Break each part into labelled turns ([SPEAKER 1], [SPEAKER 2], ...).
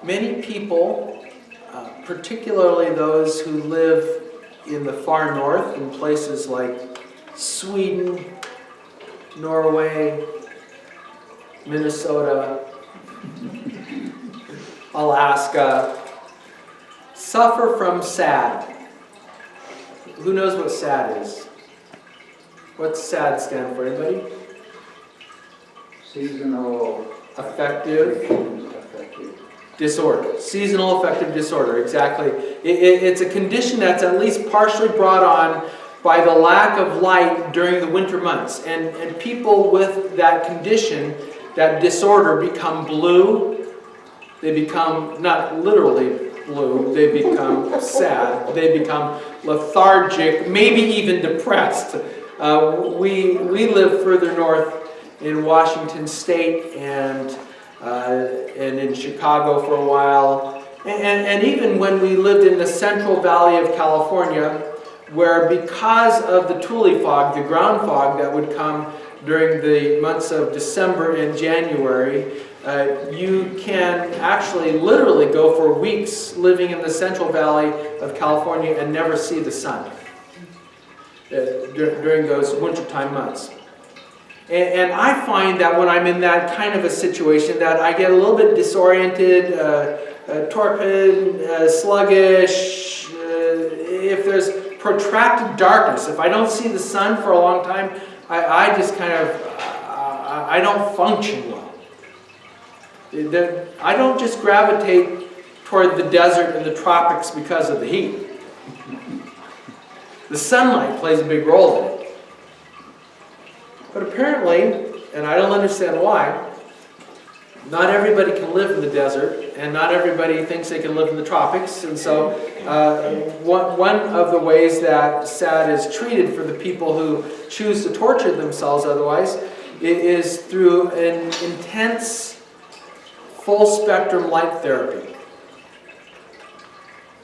[SPEAKER 1] Many people, particularly those who live in the far north, in places like Sweden, Norway, Minnesota, Alaska, suffer from SAD. Who knows what SAD is? What's SAD stand for? Anybody?
[SPEAKER 2] Seasonal
[SPEAKER 1] affective disorder. Seasonal affective disorder, exactly. It's a condition that's at least partially brought on by the lack of light during the winter months. And people with that condition, that disorder, become blue. They become, not literally blue, they become sad. They become lethargic, maybe even depressed. We live further north in Washington State and in Chicago for a while. And even when we lived in the Central Valley of California, where because of the tule fog, the ground fog that would come during the months of December and January, you can actually literally go for weeks living in the Central Valley of California and never see the sun during those wintertime months. And I find that when I'm in that kind of a situation that I get a little bit disoriented, torpid, sluggish. If there's protracted darkness, if I don't see the sun for a long time, I just kind of, I don't function well. I don't just gravitate toward the desert and the tropics because of the heat. The sunlight plays a big role in it. But apparently, and I don't understand why, not everybody can live in the desert, and not everybody thinks they can live in the tropics. And so one of the ways that SAD is treated for the people who choose to torture themselves otherwise is through an intense full-spectrum light therapy.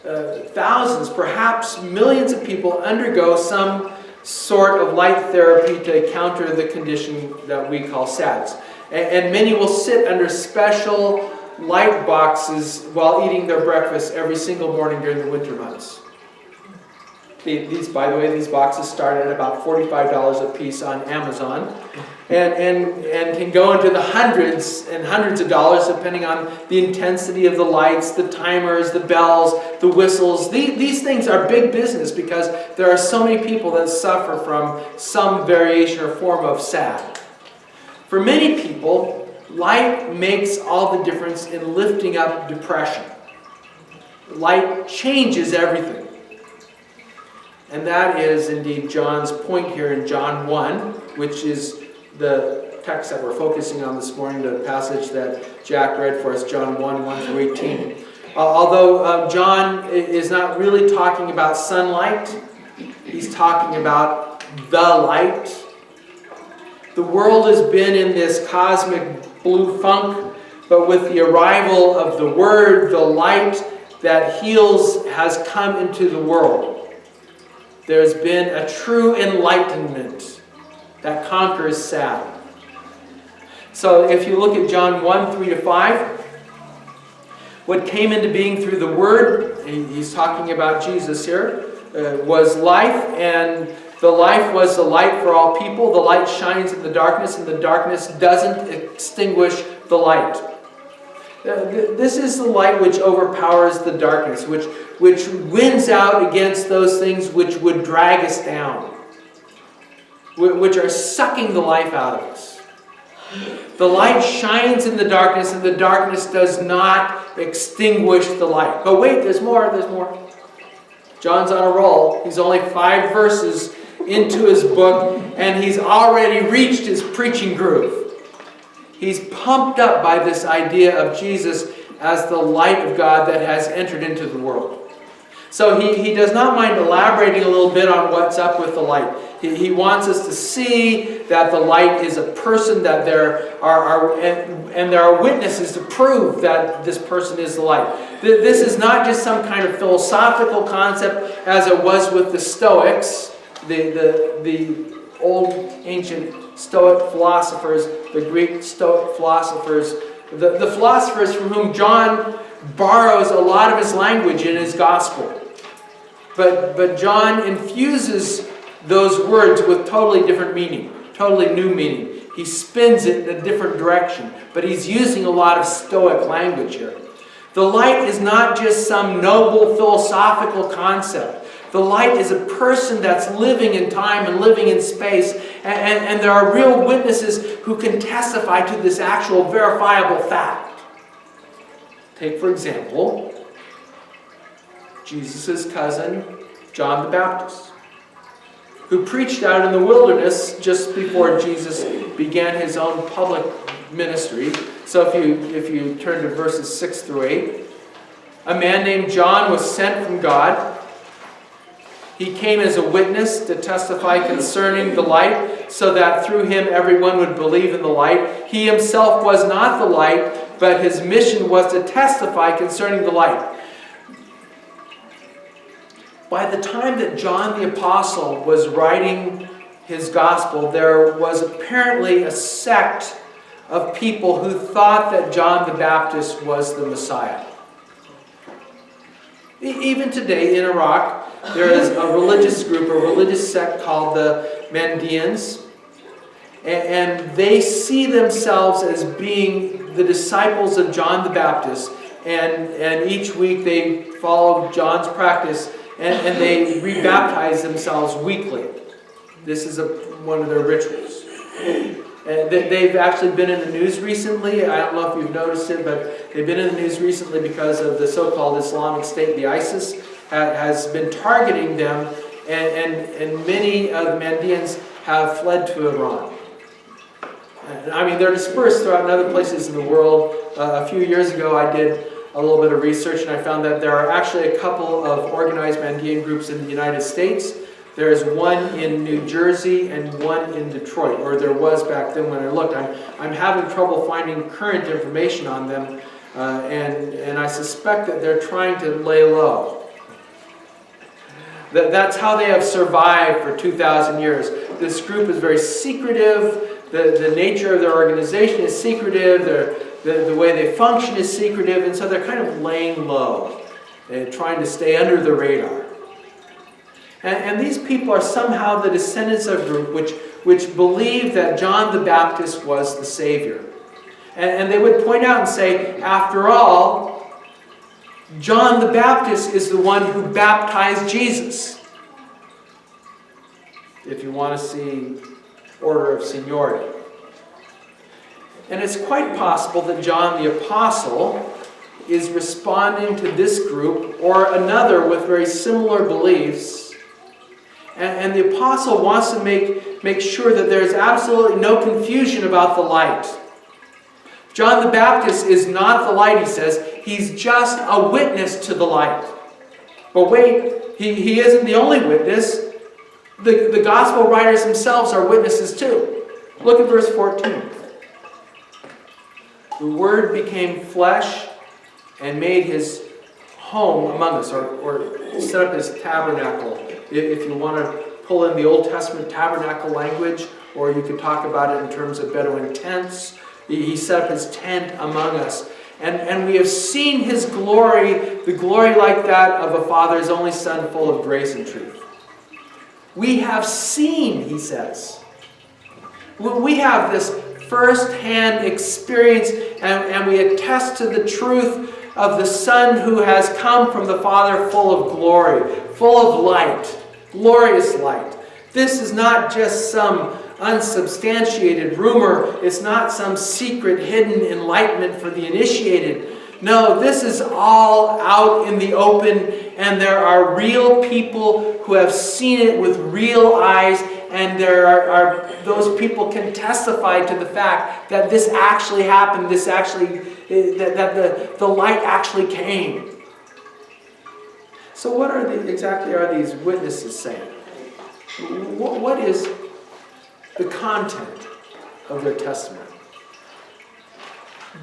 [SPEAKER 1] Thousands, perhaps millions of people undergo some sort of light therapy to counter the condition that we call SADS. And many will sit under special light boxes while eating their breakfast every single morning during the winter months. These, by the way, these boxes start at about $45 a piece on Amazon and can go into the hundreds and hundreds of dollars depending on the intensity of the lights, the timers, the bells, the whistles. These things are big business because there are so many people that suffer from some variation or form of SAD. For many people, light makes all the difference in lifting up depression. Light changes everything. And that is indeed John's point here in John 1, which is the text that we're focusing on this morning, the passage that Jack read for us, John 1, 1 through 18. Although John is not really talking about sunlight, he's talking about the light. The world has been in this cosmic blue funk, but with the arrival of the Word, the light that heals has come into the world. There's been a true enlightenment that conquers SAD. So if you look at John 1, 3 to 5, what came into being through the Word, he's talking about Jesus here, was life, and the life was the light for all people. The light shines in the darkness, and the darkness doesn't extinguish the light. This is the light which overpowers the darkness, which wins out against those things which would drag us down, which are sucking the life out of us. The light shines in the darkness, and the darkness does not extinguish the light. But wait, there's more. John's on a roll. He's only 5 verses into his book, and he's already reached his preaching groove. He's pumped up by this idea of Jesus as the light of God that has entered into the world. So he does not mind elaborating a little bit on what's up with the light. He wants us to see that the light is a person, that there are witnesses to prove that this person is the light. This is not just some kind of philosophical concept as it was with the Stoics, the old ancient Stoic philosophers, the Greek Stoic philosophers, the philosophers from whom John borrows a lot of his language in his gospel. But John infuses those words with totally different meaning, totally new meaning. He spins it in a different direction, but he's using a lot of Stoic language here. The light is not just some noble philosophical concept. The light is a person that's living in time and living in space, and there are real witnesses who can testify to this actual verifiable fact. Take, for example, Jesus' cousin, John the Baptist, who preached out in the wilderness just before Jesus began his own public ministry. So if you turn to verses 6 through 8, a man named John was sent from God. He came as a witness to testify concerning the light, so that through him everyone would believe in the light. He himself was not the light, but his mission was to testify concerning the light. By the time that John the Apostle was writing his gospel, there was apparently a sect of people who thought that John the Baptist was the Messiah. Even today in Iraq, there is a religious group, a religious sect called the Mandeans, and they see themselves as being the disciples of John the Baptist, and each week they follow John's practice, and they rebaptize themselves weekly. This is one of their rituals. They've actually been in the news recently. I don't know if you've noticed it, but they've been in the news recently because of the so-called Islamic State. The ISIS has been targeting them, and many of the Mandeans have fled to Iran. I mean, they're dispersed throughout other places in the world. A few years ago, I did a little bit of research, and I found that there are actually a couple of organized Mandean groups in the United States. There is one in New Jersey and one in Detroit, or there was back then when I looked. I'm having trouble finding current information on them, and I suspect that they're trying to lay low. That's how they have survived for 2,000 years. This group is very secretive. The nature of their organization is secretive. The way they function is secretive, and so they're kind of laying low, trying to stay under the radar. And these people are somehow the descendants of a group which believed that John the Baptist was the Savior. And they would point out and say, after all, John the Baptist is the one who baptized Jesus. If you want to see order of seniority. And it's quite possible that John the Apostle is responding to this group or another with very similar beliefs. And the Apostle wants to make sure that there's absolutely no confusion about the light. John the Baptist is not the light, he says. He's just a witness to the light. But wait, he isn't the only witness. The Gospel writers themselves are witnesses too. Look at verse 14. The Word became flesh and made his home among us, or set up his tabernacle. If you want to pull in the Old Testament tabernacle language, or you could talk about it in terms of Bedouin tents, he set up his tent among us. And we have seen his glory, the glory like that of a Father's only Son, full of grace and truth. We have seen, he says. We have this first-hand experience, and we attest to the truth of the Son who has come from the Father, full of glory, full of light, glorious light. This is not just some unsubstantiated rumor. It's not some secret hidden enlightenment for the initiated. No, this is all out in the open, and there are real people who have seen it with real eyes, and there are those people can testify to the fact that this actually happened, that the light actually came. So what exactly are these witnesses saying? What is the content of their testimony?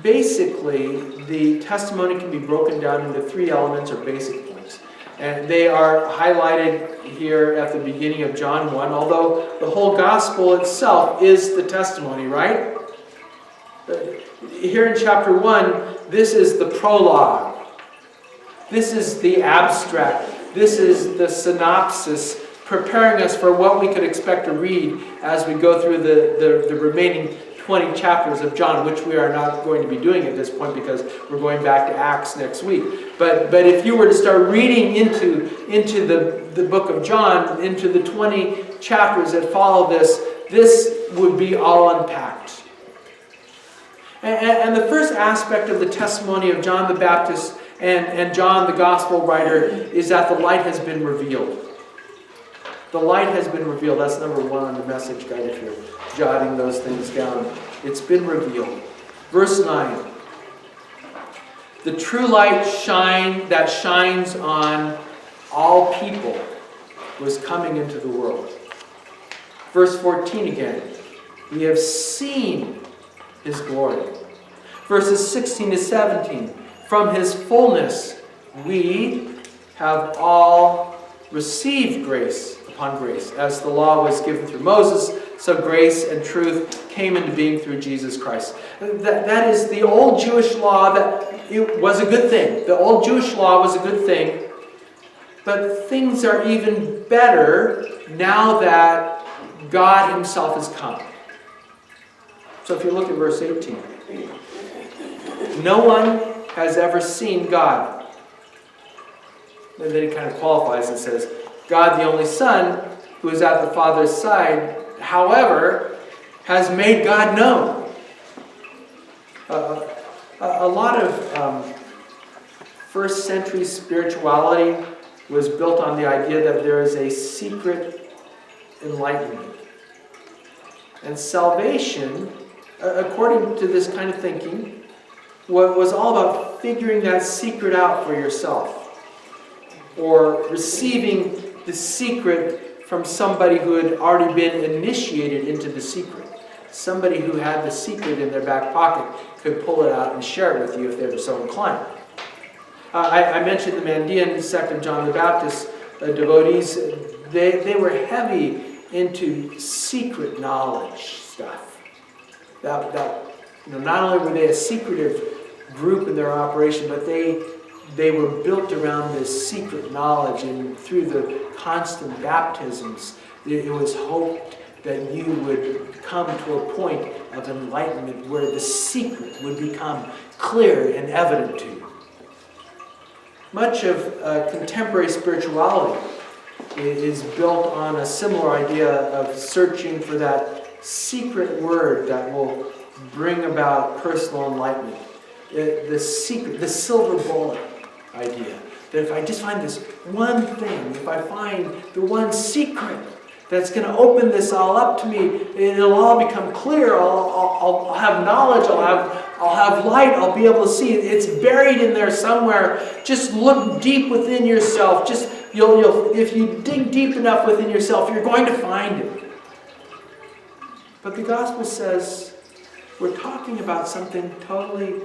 [SPEAKER 1] Basically, the testimony can be broken down into three elements or basic points. And they are highlighted here at the beginning of John 1, although the whole gospel itself is the testimony, right? Here in chapter 1, this is the prologue. This is the abstract. This is the synopsis, preparing us for what we could expect to read as we go through the remaining 20 chapters of John, which we are not going to be doing at this point because we're going back to Acts next week. But if you were to start reading into the book of John, into the 20 chapters that follow this would be all unpacked. And the first aspect of the testimony of John the Baptist and John the Gospel writer is that the light has been revealed. The light has been revealed. That's number 1 on the message guide if you're jotting those things down. It's been revealed. Verse 9. The true light that shines on all people was coming into the world. Verse 14 again. We have seen His glory. Verses 16 to 17. From His fullness we have all received grace upon grace. As the law was given through Moses, so grace and truth came into being through Jesus Christ. That is the old Jewish law. That it was a good thing. The old Jewish law was a good thing. But things are even better now that God Himself has come. So if you look at verse 18. No one has ever seen God. And then He kind of qualifies and says, God the only Son, who is at the Father's side, however, has made God known. A lot of first century spirituality was built on the idea that there is a secret enlightenment. And salvation, according to this kind of thinking, was all about figuring that secret out for yourself, or receiving the secret from somebody who had already been initiated into the secret. Somebody who had the secret in their back pocket could pull it out and share it with you if they were so inclined. I mentioned the Mandean sect of John the Baptist devotees. They were heavy into secret knowledge stuff. Not only were they a secretive group in their operation, but they were built around this secret knowledge, and through the constant baptisms, it was hoped that you would come to a point of enlightenment where the secret would become clear and evident to you. Much of contemporary spirituality is built on a similar idea of searching for that secret word that will bring about personal enlightenment. The secret, the silver bullet idea. That if I just find this one thing, if I find the one secret that's going to open this all up to me, it'll all become clear. I'll have knowledge. I'll have light. I'll be able to see it. It's buried in there somewhere. Just look deep within yourself. If you dig deep enough within yourself, you're going to find it. But the gospel says we're talking about something totally,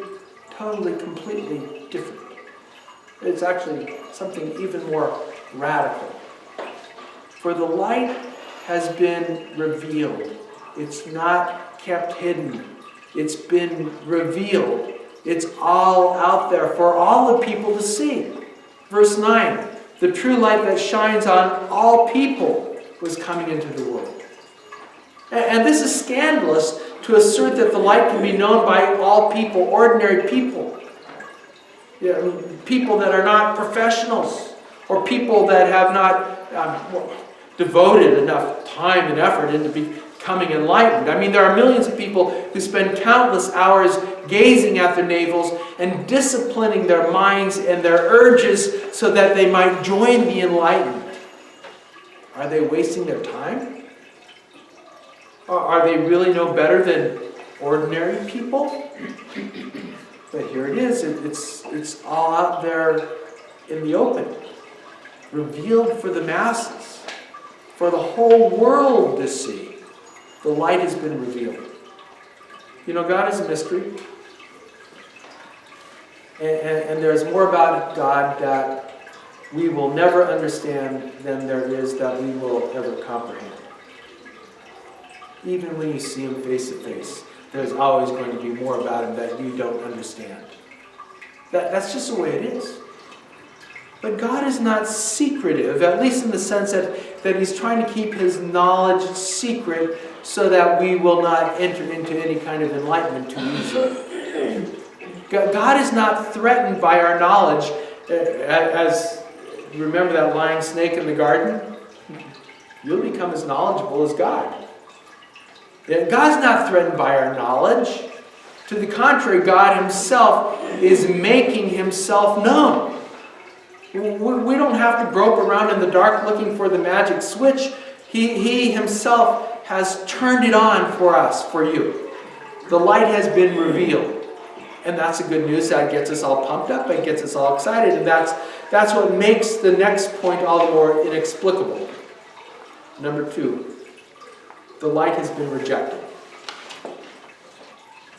[SPEAKER 1] completely different. It's actually something even more radical. For the light has been revealed. It's not kept hidden. It's been revealed. It's all out there for all the people to see. Verse 9, the true light that shines on all people was coming into the world. And this is scandalous to assert that the light can be known by all people, ordinary people. People that are not professionals, or people that have not devoted enough time and effort into becoming enlightened. I mean, there are millions of people who spend countless hours gazing at their navels and disciplining their minds and their urges so that they might join the enlightened. Are they wasting their time? Are they really no better than ordinary people? But here it is. It's all out there in the open, revealed for the masses, for the whole world to see. The light has been revealed. God is a mystery. And there's more about God that we will never understand than there is that we will ever comprehend. Even when you see Him face to face, there's always going to be more about Him that you don't understand. That's just the way it is. But God is not secretive, at least in the sense that He's trying to keep His knowledge secret so that we will not enter into any kind of enlightenment too easily. God is not threatened by our knowledge. As remember that lying snake in the garden? You'll become as knowledgeable as God. God's not threatened by our knowledge. To the contrary, God Himself is making Himself known. We don't have to grope around in the dark looking for the magic switch. He Himself has turned it on for us, for you. The light has been revealed. And that's the good news. That gets us all pumped up. It gets us all excited. And that's what makes the next point all the more inexplicable. Number 2, the light has been rejected.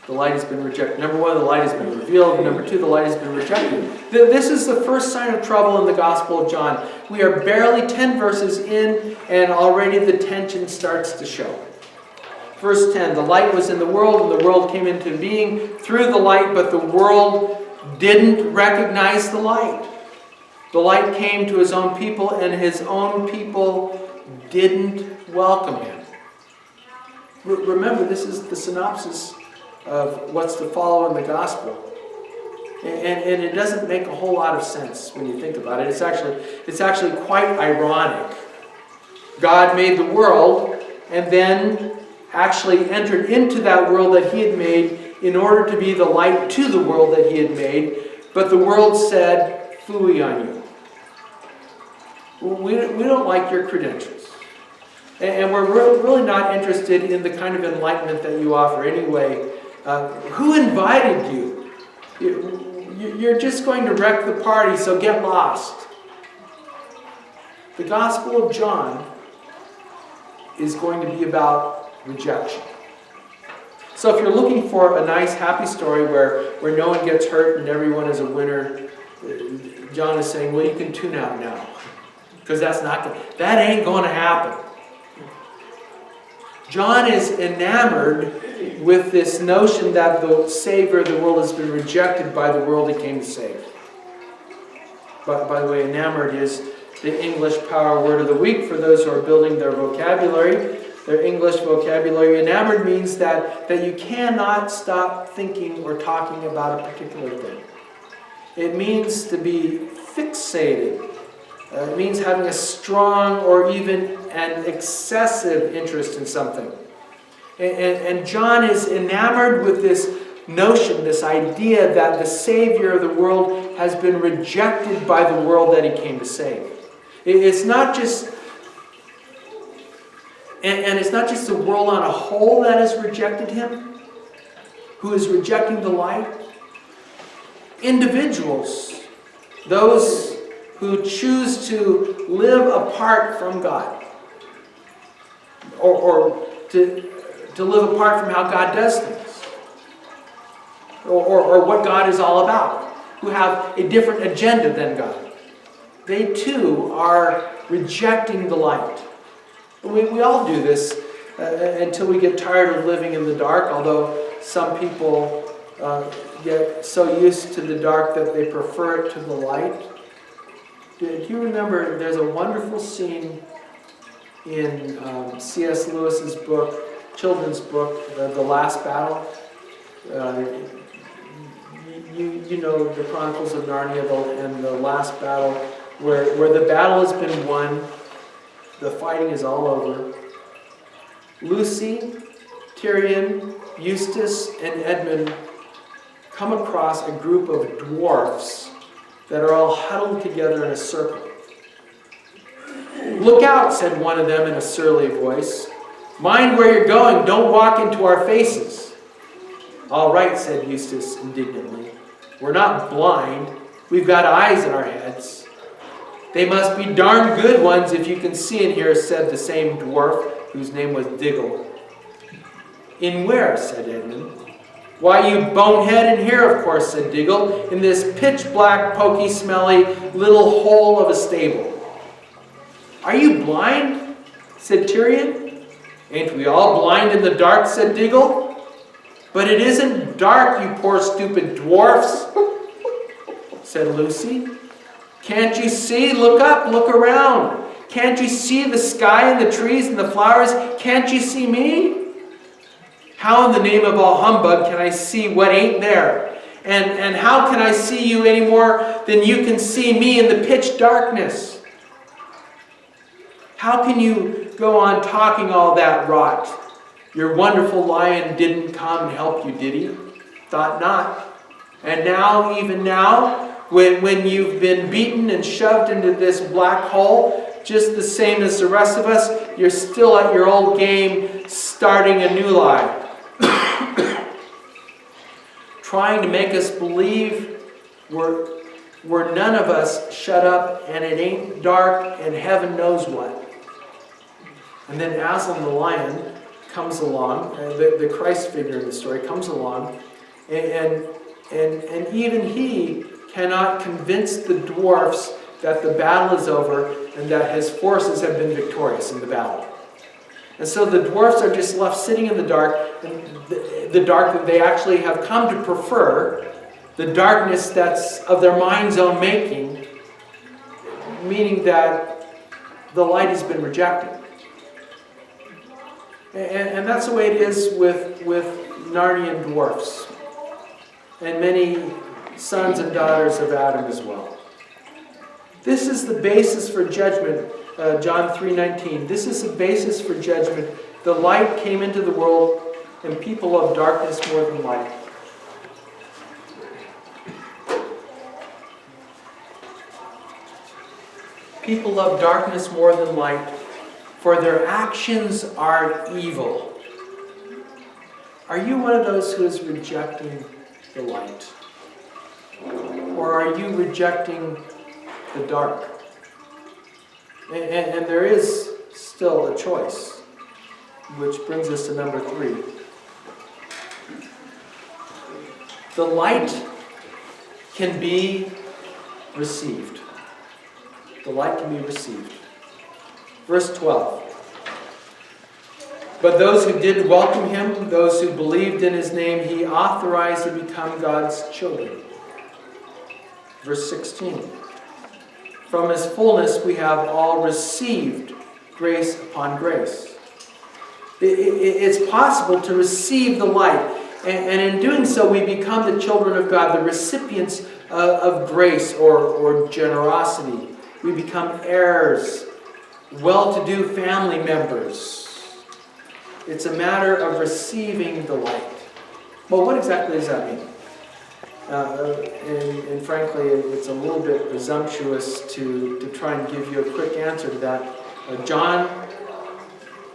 [SPEAKER 1] The light has been rejected. Number 1, the light has been revealed. Number 2, the light has been rejected. This is the first sign of trouble in the Gospel of John. We are barely 10 verses in, and already the tension starts to show. Verse 10, the light was in the world, and the world came into being through the light, but the world didn't recognize the light. The light came to His own people, and His own people didn't welcome Him. Remember, this is the synopsis of what's to follow in the Gospel. And it doesn't make a whole lot of sense when you think about it. It's actually quite ironic. God made the world and then actually entered into that world that He had made in order to be the light to the world that He had made. But the world said, "Phooey on you. We don't like your credentials. And we're really not interested in the kind of enlightenment that you offer anyway. Who invited you? You're just going to wreck the party, so get lost." The Gospel of John is going to be about rejection. So if you're looking for a nice, happy story where no one gets hurt and everyone is a winner, John is saying, well, you can tune out now. Because that ain't going to happen. John is enamored with this notion that the Savior of the world has been rejected by the world He came to save. But by the way, enamored is the English power word of the week for those who are building their vocabulary, their English vocabulary. Enamored means that you cannot stop thinking or talking about a particular thing. It means to be fixated. It means having a strong or even an excessive interest in something. And John is enamored with this notion, this idea that the Savior of the world has been rejected by the world that He came to save. It's not just, and it's not just the world on a whole that has rejected Him, who is rejecting the light. Individuals, those who choose to live apart from God, or to live apart from how God does things, or what God is all about, who have a different agenda than God. They too are rejecting the light. We all do this until we get tired of living in the dark, although some people get so used to the dark that they prefer it to the light. Do you remember, there's a wonderful scene in C.S. Lewis's book, children's book, The Last Battle. You know the Chronicles of Narnia and the Last Battle, where the battle has been won, the fighting is all over. Lucy, Tyrion, Eustace, and Edmund come across a group of dwarfs that are all huddled together in a circle. "Look out," said one of them in a surly voice. "Mind where you're going. Don't walk into our faces." "All right," said Eustace indignantly. "We're not blind. We've got eyes in our heads." "They must be darn good ones if you can see in here," said the same dwarf, whose name was Diggle. "In where?" said Edmund. "Why, you bonehead, in here, of course," said Diggle, "in this pitch-black, pokey, smelly little hole of a stable." "Are you blind?" said Tyrion. "Ain't we all blind in the dark?" said Diggle. "But it isn't dark, you poor stupid dwarfs," said Lucy. Can't you see? Look up, look around. Can't you see the sky and the trees and the flowers? Can't you see me? How in the name of all humbug can I see what ain't there? And how can I see you any more than you can see me in the pitch darkness? How can you go on talking all that rot? Your wonderful lion didn't come and help you, did he? Thought not. And now, even now, when you've been beaten and shoved into this black hole, just the same as the rest of us, you're still at your old game, starting a new lie. Trying to make us believe we're none of us shut up and it ain't dark and heaven knows what. And then Aslan the lion comes along, the Christ figure in the story comes along, and even he cannot convince the dwarfs that the battle is over and that his forces have been victorious in the battle. And so the dwarfs are just left sitting in the dark, and the dark that they actually have come to prefer, the darkness that's of their mind's own making, meaning that the light has been rejected. And that's the way it is with Narnian dwarfs, and many sons and daughters of Adam as well. This is the basis for judgment, John 3:19. This is the basis for judgment. The light came into the world, and people love darkness more than light. People love darkness more than light, for their actions are evil. Are you one of those who is rejecting the light? Or are you rejecting the dark? And there is still a choice, which brings us to number 3. The light can be received. The light can be received. Verse 12. But those who did welcome him, those who believed in his name, he authorized to become God's children. Verse 16. From his fullness we have all received grace upon grace. It's possible to receive the light. And in doing so, we become the children of God, the recipients of grace or generosity. We become heirs, well-to-do family members. It's a matter of receiving the light. Well, what exactly does that mean? And frankly, it's a little bit presumptuous to try and give you a quick answer to that. John,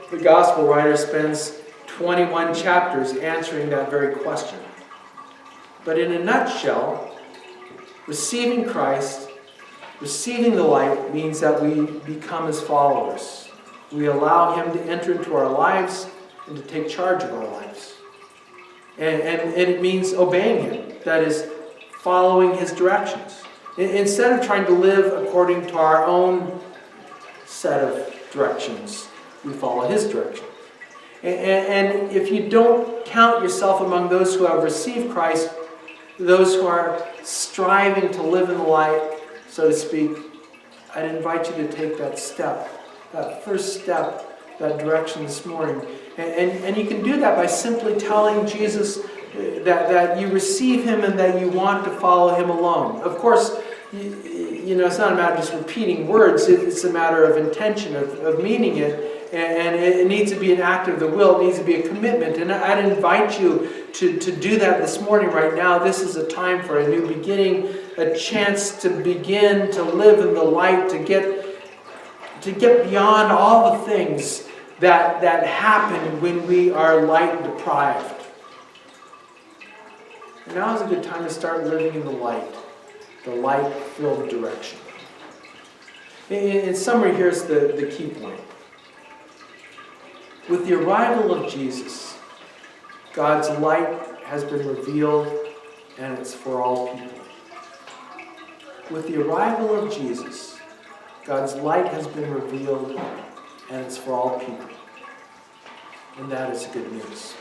[SPEAKER 1] the gospel writer, spends 21 chapters answering that very question. But in a nutshell, receiving Christ, receiving the light, means that we become his followers. We allow him to enter into our lives and to take charge of our lives. And it means obeying him. That is, following his directions. Instead of trying to live according to our own set of directions, we follow his directions. And if you don't count yourself among those who have received Christ, those who are striving to live in the light, so to speak, I'd invite you to take that step, that first step, that direction this morning. And you can do that by simply telling Jesus that you receive him and that you want to follow him alone. Of course, it's not a matter of just repeating words. It's a matter of intention, of meaning it. And it needs to be an act of the will. It needs to be a commitment. And I'd invite you to do that this morning, right now. This is a time for a new beginning, a chance to begin to live in the light, to get beyond all the things that happen when we are light deprived. And now is a good time to start living in the light-filled direction. In summary, here's the key point. With the arrival of Jesus, God's light has been revealed, and it's for all people. With the arrival of Jesus, God's light has been revealed, and it's for all people. And that is good news.